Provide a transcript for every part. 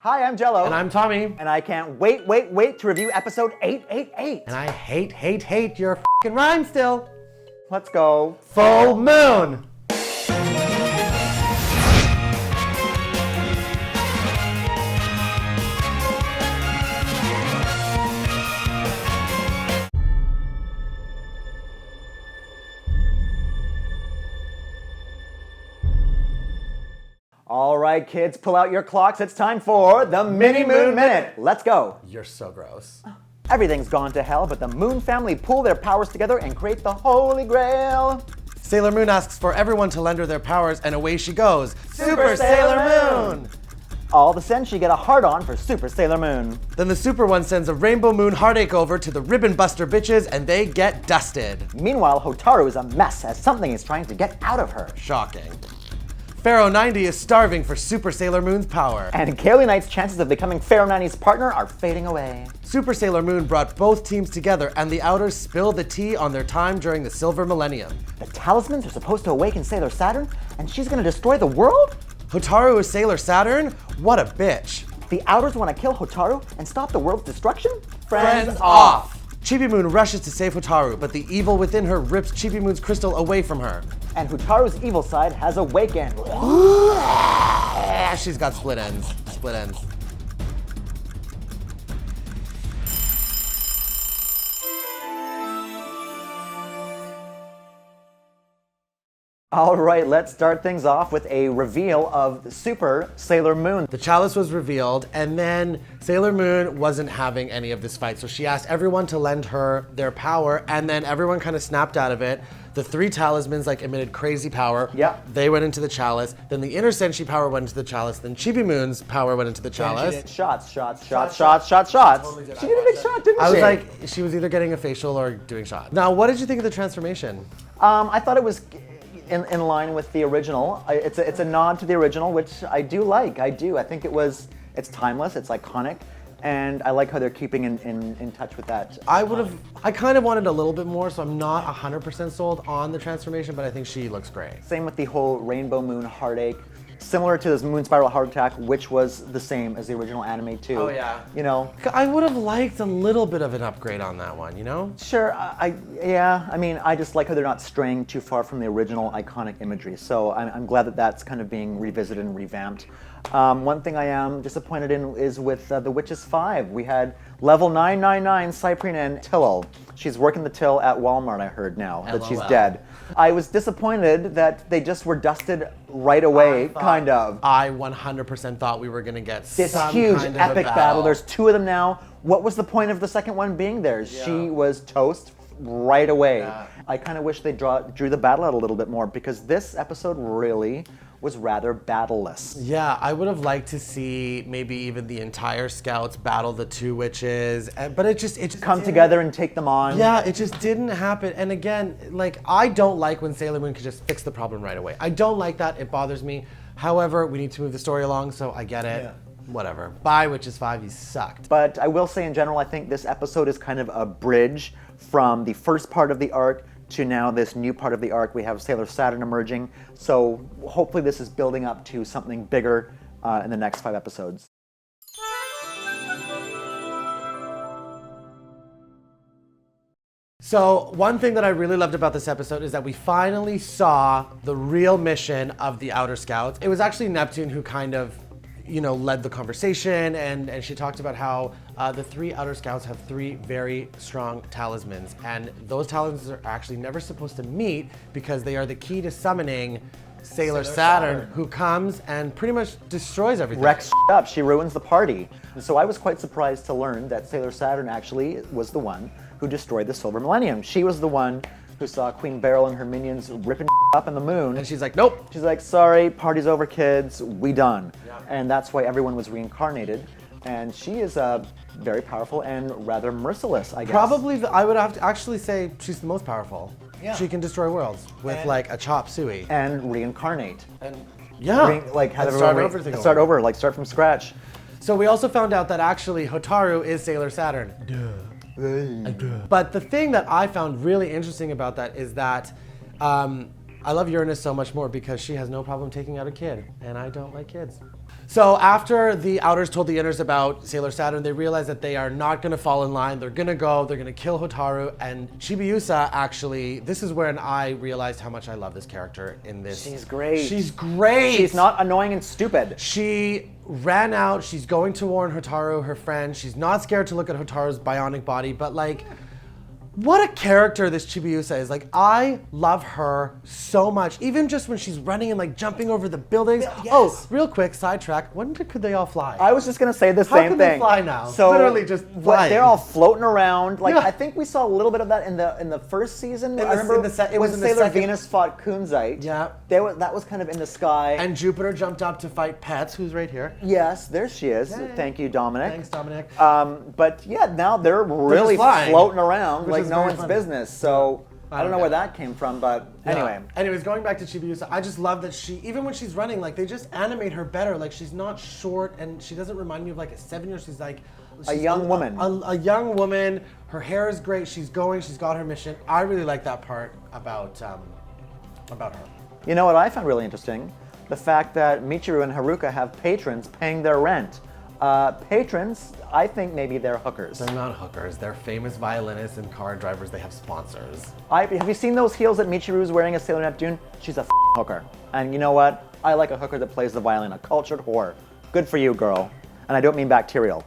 Hi, I'm Jello. And I'm Tommy. And I can't wait to review episode 888. And I hate your f***ing rhyme still. Let's go. Full moon. All right, kids, pull out your clocks. It's time for the Mini Moon Minute. Let's go. You're so gross. Everything's gone to hell, but the Moon family pool their powers together and create the Holy Grail. Sailor Moon asks for everyone to lend her their powers, and away she goes. Super Sailor Moon! All of a sudden, she get a hard-on for Super Sailor Moon. Then the Super One sends a Rainbow Moon heartache over to the Ribbon Buster bitches, and they get dusted. Meanwhile, Hotaru is a mess as something is trying to get out of her. Shocking. Pharaoh 90 is starving for Super Sailor Moon's power. And Kaylee Knight's chances of becoming Pharaoh 90's partner are fading away. Super Sailor Moon brought both teams together, and the Outers spill the tea on their time during the Silver Millennium. The talismans are supposed to awaken Sailor Saturn, and she's gonna destroy the world? Hotaru is Sailor Saturn? What a bitch. The Outers want to kill Hotaru and stop the world's destruction? Friends off! Chibi Moon rushes to save Hotaru, but the evil within her rips Chibi Moon's crystal away from her. And Hotaru's evil side has awakened. She's got split ends. Split ends. All right, let's start things off with a reveal of the Super Sailor Moon. The chalice was revealed, and then Sailor Moon wasn't having any of this fight, so she asked everyone to lend her their power, and then everyone kind of snapped out of it. The three talismans emitted crazy power. Yeah. They went into the chalice. Then the inner Senshi power went into the chalice. Then Chibi Moon's power went into the chalice. She did shots. She did a big shot, didn't she? I was like, she was either getting a facial or doing shots. Now, what did you think of the transformation? I thought it was in line with the original. It's a nod to the original, which I do like. I think it's timeless, it's iconic, and I like how they're keeping in touch with that. I kind of wanted a little bit more, so I'm not 100% sold on the transformation, but I think she looks great. Same with the whole Rainbow Moon heartache. Similar to this Moon Spiral Heart Attack, which was the same as the original anime too. Oh yeah. You know? I would have liked a little bit of an upgrade on that one, you know? Sure, I just like how they're not straying too far from the original iconic imagery. So I'm glad that that's kind of being revisited and revamped. One thing I am disappointed in is with The Witches 5. We had level 999 Cyprian and Tillel. She's working the till at Walmart, I heard now, that she's dead. I was disappointed that they just were dusted right away, kind of. I 100% thought we were going to get this some huge kind of epic a battle. There's two of them now. What was the point of the second one being there? Yeah. She was toast right away. Yeah. I kind of wish they drew the battle out a little bit more, because this episode really was rather battleless. Yeah, I would have liked to see maybe even the entire scouts battle the two witches, but it just come together and take them on. Yeah, it just didn't happen. And again, I don't like when Sailor Moon can just fix the problem right away. I don't like that. It bothers me. However, we need to move the story along, so I get it. Yeah. Whatever. Bye, Witches 5. You sucked. But I will say, in general, I think this episode is kind of a bridge from the first part of the arc to now this new part of the arc. We have Sailor Saturn emerging, so hopefully this is building up to something bigger in the next 5 episodes. So one thing that I really loved about this episode is that we finally saw the real mission of the Outer Scouts. It was actually Neptune who kind of led the conversation, and she talked about how the 3 Outer Scouts have 3 very strong talismans, and those talismans are actually never supposed to meet because they are the key to summoning Sailor Saturn, who comes and pretty much destroys everything. Wrecks up, she ruins the party. And so I was quite surprised to learn that Sailor Saturn actually was the one who destroyed the Silver Millennium. She was the one who saw Queen Beryl and her minions ripping up in the moon. And she's like, nope. She's like, sorry, party's over, kids, we done. Yeah. And that's why everyone was reincarnated. And she is very powerful and rather merciless, I guess. Probably, I would have to actually say she's the most powerful. Yeah. She can destroy worlds with a chop suey. And reincarnate. And yeah. Start over, start from scratch. So we also found out that actually Hotaru is Sailor Saturn. Duh. But the thing that I found really interesting about that is that I love Uranus so much more because she has no problem taking out a kid, and I don't like kids. So after the Outers told the Inners about Sailor Saturn, they realized that they are not going to fall in line. They're going to go. They're going to kill Hotaru. And Chibiusa actually, this is when I realized how much I love this character in this. She's great. She's great. She's not annoying and stupid. She ran out. She's going to warn Hotaru, her friend. She's not scared to look at Hotaru's bionic body, but like, what a character this Chibiusa is. Like, I love her so much. Even just when she's running and like jumping over the buildings. Yes. Oh, real quick, sidetrack. When could they all fly? I was just gonna say the How same can thing. they fly now? So Literally just flying. they're all floating around. Like Yeah. I think we saw a little bit of that in the first season. I was remember in the it was when in the Sailor second- Venus fought Kunzite. Yeah. That was kind of in the sky. And Jupiter jumped up to fight Pets, who's right here. yes, there she is. Yay. Thank you, Dominic. Thanks, Dominic. But yeah, now they're really flying, floating around which like is no very one's funny. business. So I don't know where get that came from, but anyway. Yeah. Anyways, going back to Chibiusa, I just love that she, even when she's running, like they just animate her better. Like she's not short and she doesn't remind me of like a 7-year-old. She's like A young woman. A young woman. Her hair is great. She's going. She's got her mission. I really like that part about her. You know what I found really interesting? The fact that Michiru and Haruka have patrons paying their rent. Patrons, I think maybe they're hookers. They're not hookers. They're famous violinists and car drivers. They have sponsors. Have you seen those heels that Michiru's wearing as Sailor Neptune? She's a hooker. And you know what? I like a hooker that plays the violin, a cultured whore. Good for you, girl. And I don't mean bacterial.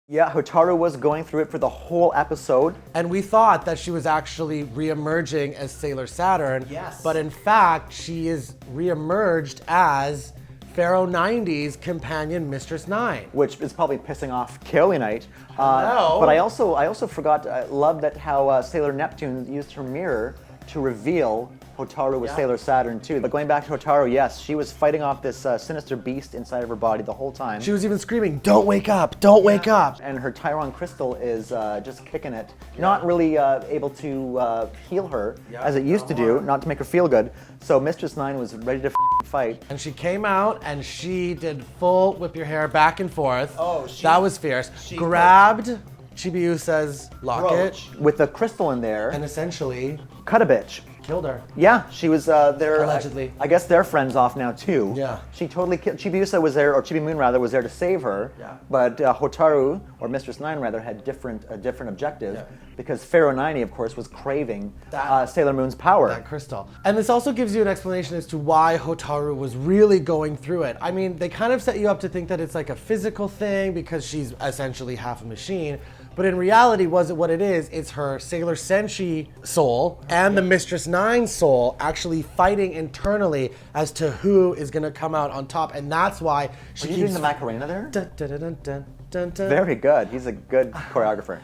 Yeah, Hotaru was going through it for the whole episode. And we thought that she was actually re-emerging as Sailor Saturn. Yes. But in fact, she is re-emerged as Pharaoh 90's companion, Mistress 9. Which is probably pissing off Kaolinite. Hello. But I also forgot, I love that how Sailor Neptune used her mirror to reveal Hotaru was Sailor Saturn too. But going back to Hotaru, yes, she was fighting off this sinister beast inside of her body the whole time. She was even screaming, "Don't wake up! Don't wake up!" And her Tyron crystal is just kicking it. Not really able to heal her as it used to do, not to make her feel good. So Mistress 9 was ready to fight. And she came out and she did full whip your hair back and forth. Oh, that was fierce. Grabbed Chibiusa's locket With the crystal in there, and essentially cut a bitch. killed her. Yeah, she was there. Allegedly. I guess they're friends off now too. Yeah. She totally killed. Chibiusa was there, or Chibi Moon rather, was there to save her. Yeah. But Hotaru, or Mistress 9 rather, had a different objective. Yeah. Because Pharaoh 90, of course, was craving That- Sailor Moon's power. That crystal. And this also gives you an explanation as to why Hotaru was really going through it. I mean, they kind of set you up to think that it's like a physical thing because she's essentially half a machine. But in reality, was it what it is? It's her Sailor Senshi soul and the Mistress 9 soul actually fighting internally as to who is going to come out on top. And that's why she Are you keeps... doing the Macarena there? Dun, dun, dun, dun, dun, dun, dun. Very good. He's a good choreographer.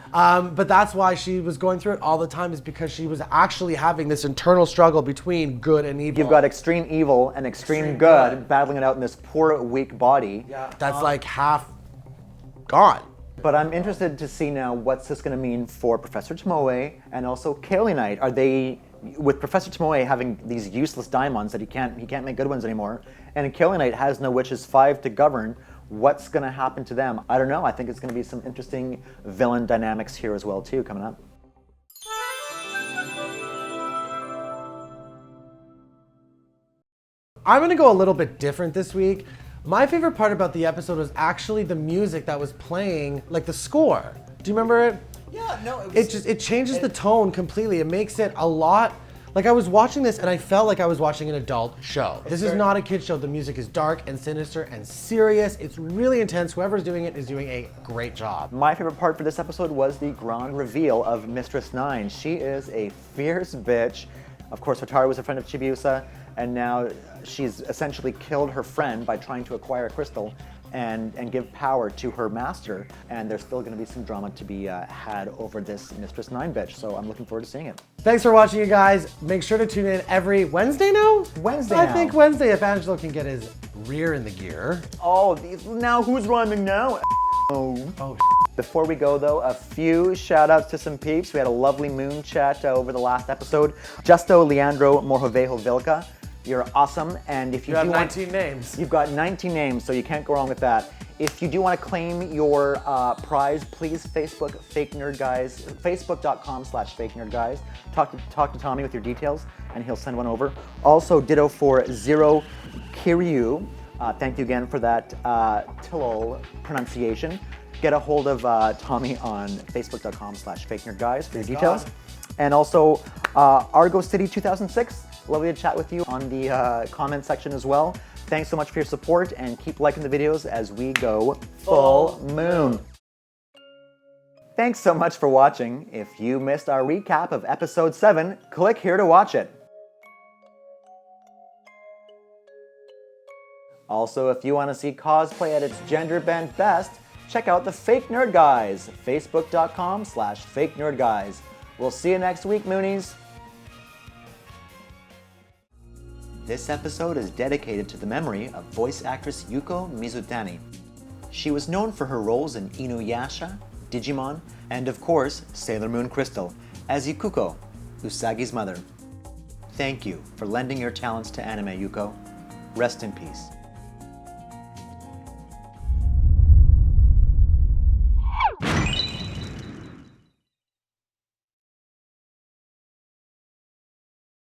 But that's why she was going through it all the time, is because she was actually having this internal struggle between good and evil. You've got extreme evil and extreme good battling it out in this poor, weak body. That's like half gone. But I'm interested to see now what's this going to mean for Professor Tomoe and also Kaolinite. Are they, with Professor Tomoe having these useless diamonds that he can't make good ones anymore, and Kaolinite has no witches 5 to govern, what's going to happen to them? I don't know. I think it's going to be some interesting villain dynamics here as well too coming up. I'm gonna go a little bit different this week. My favorite part about the episode was actually the music that was playing, like the score. Do you remember it? Yeah, no, It changes the tone completely. It makes it a lot, like I was watching this and I felt like I was watching an adult show. This is not a kid show. The music is dark and sinister and serious. It's really intense. Whoever's doing it is doing a great job. My favorite part for this episode was the grand reveal of Mistress 9. She is a fierce bitch. Of course, Hotaru was a friend of Chibiusa, and now she's essentially killed her friend by trying to acquire a crystal and give power to her master. And there's still going to be some drama to be had over this Mistress 9 bitch, so I'm looking forward to seeing it. Thanks for watching, you guys. Make sure to tune in every Wednesday now? Wednesday I now. think Wednesday, if Angelo can get his rear in the gear. Oh, now who's rhyming now? Oh, Before we go though, a few shout outs to some peeps. We had a lovely moon chat over the last episode. Justo Leandro Morjovejo Vilca, you're awesome. And if you you have do 19 names. You've got 19 names, so you can't go wrong with that. If you do want to claim your prize, please Facebook Fake Nerd Guys, facebook.com/fakenerdguys. Talk to Tommy with your details, and he'll send one over. Also, ditto for Zero Kiryu. Thank you again for that Tillol pronunciation. Get a hold of Tommy on facebook.com/fakenerdguys for your details. And also, Argo City 2006. Lovely to chat with you on the comment section as well. Thanks so much for your support, and keep liking the videos as we go full moon. Thanks so much for watching. If you missed our recap of episode 7, click here to watch it. Also, if you want to see cosplay at its gender bent best, check out the Fake Nerd Guys, facebook.com/fakenerdguys. We'll see you next week, Moonies. This episode is dedicated to the memory of voice actress Yuko Mizutani. She was known for her roles in Inuyasha, Digimon, and of course, Sailor Moon Crystal, as Ikuko, Usagi's mother. Thank you for lending your talents to anime, Yuko. Rest in peace.